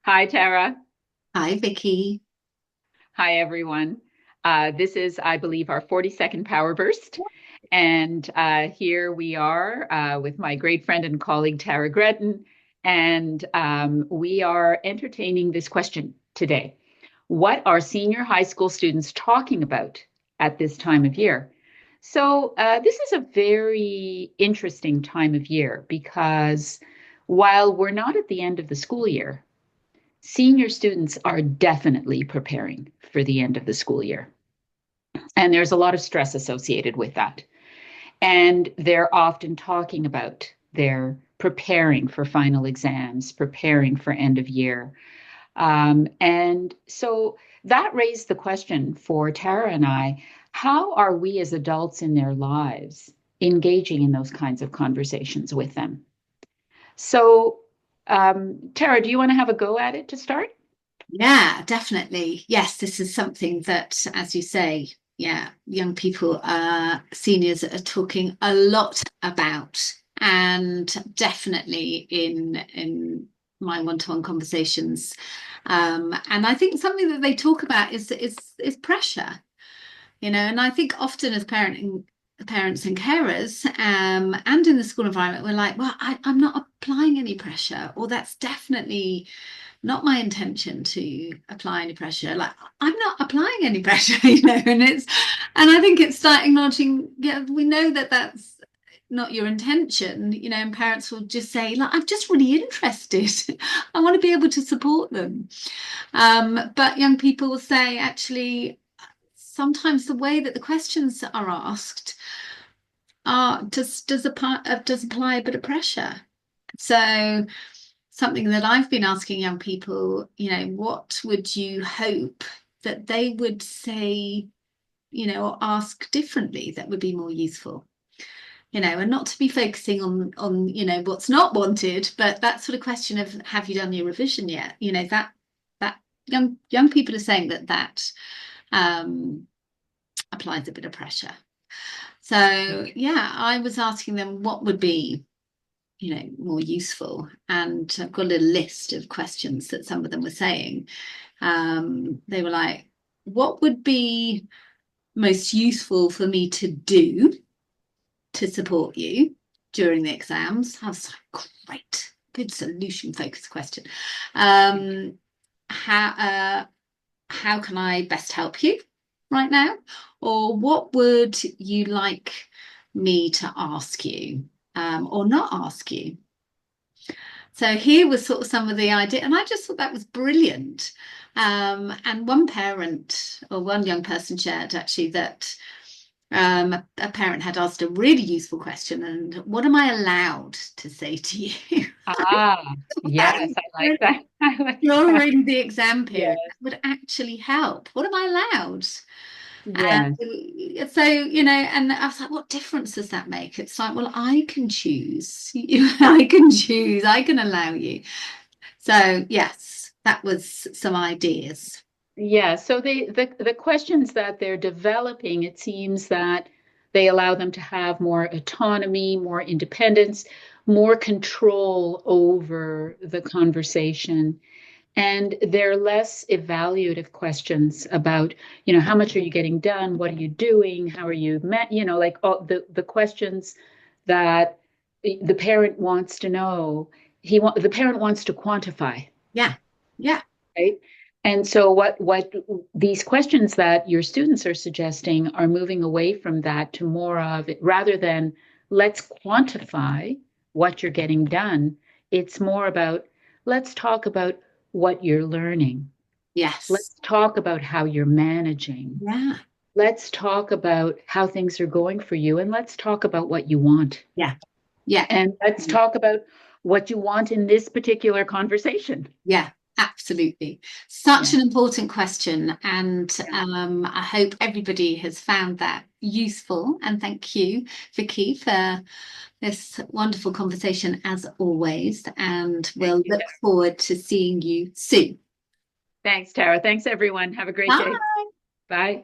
Hi, Tara. Hi, Vicky. Hi, everyone. This is, I believe, our 42nd Power Burst. And here we are with my great friend and colleague, Tara Gretton. And we are entertaining this question today. What are senior high school students talking about at this time of year? So, this is a very interesting time of year because while we're not at the end of the school year, senior students are definitely preparing for the end of the school year. And there's a lot of stress associated with that. And they're often talking about their preparing for final exams, preparing for end of year. And so that raised the question for Tara and I, how are we as adults in their lives engaging in those kinds of conversations with them? So, Tara, do you want to have a go at it to start? Yeah, definitely. Yes, this is something that, as you say, yeah, young people, seniors are talking a lot about, and definitely in my one-to-one conversations. And I think something that they talk about is pressure, and I think often as parents and carers, and in the school environment, we're like, well, I'm not applying any pressure, or that's definitely not my intention to apply any pressure. Like, I'm not applying any pressure, and I think it's start acknowledging, yeah, we know that that's not your intention, and parents will just say, like, I'm just really interested. I want to be able to support them. But young people will say, actually, sometimes the way that the questions are asked does apply a bit of pressure. So something that I've been asking young people, what would you hope that they would say, or ask differently that would be more useful? And not to be focusing on what's not wanted, but that sort of question of, have you done your revision yet? That young people are saying that um, applies a bit of pressure. So yeah, I was asking them what would be more useful. And I've got a little list of questions that some of them were saying. They were like, what would be most useful for me to do to support you during the exams? I was like, great, good solution focused question. Um, how how can I best help you right now? Or what would you like me to ask you, or not ask you? So here was sort of some of the idea, and I just thought that was brilliant. And one parent or one young person shared actually that a parent had asked a really useful question, and what am I allowed to say to you? Ah, That yes, is I like brilliant. that. I like that. During the exam period, Yes, that would actually help. What am I allowed? yes, So, and I was like, what difference does that make? It's like, well, I can choose. I can choose. I can allow you. So, yes, that was some ideas. yeah. So the questions that they're developing, it seems that they allow them to have more autonomy, more independence, more control over the conversation. And they're less evaluative questions about, how much are you getting done? What are you doing? How are you met? Like all the questions that the parent wants to know. The parent wants to quantify, Yeah. Yeah. right? And so what these questions that your students are suggesting are moving away from that to more of it rather than let's quantify what you're getting done. It's more about let's talk about what you're learning. Yes. Let's talk about how you're managing. Yeah. Let's talk about how things are going for you and let's talk about what you want. Yeah. Yeah. And let's talk about what you want in this particular conversation. Yeah. Absolutely. Such Yeah. an important question. And I hope everybody has found that useful. And thank you, Vicky, for this wonderful conversation as always. And Thank we'll you, look Tara. forward to seeing you soon. Thanks, Tara. Thanks, everyone. Have a great day. Bye. Bye.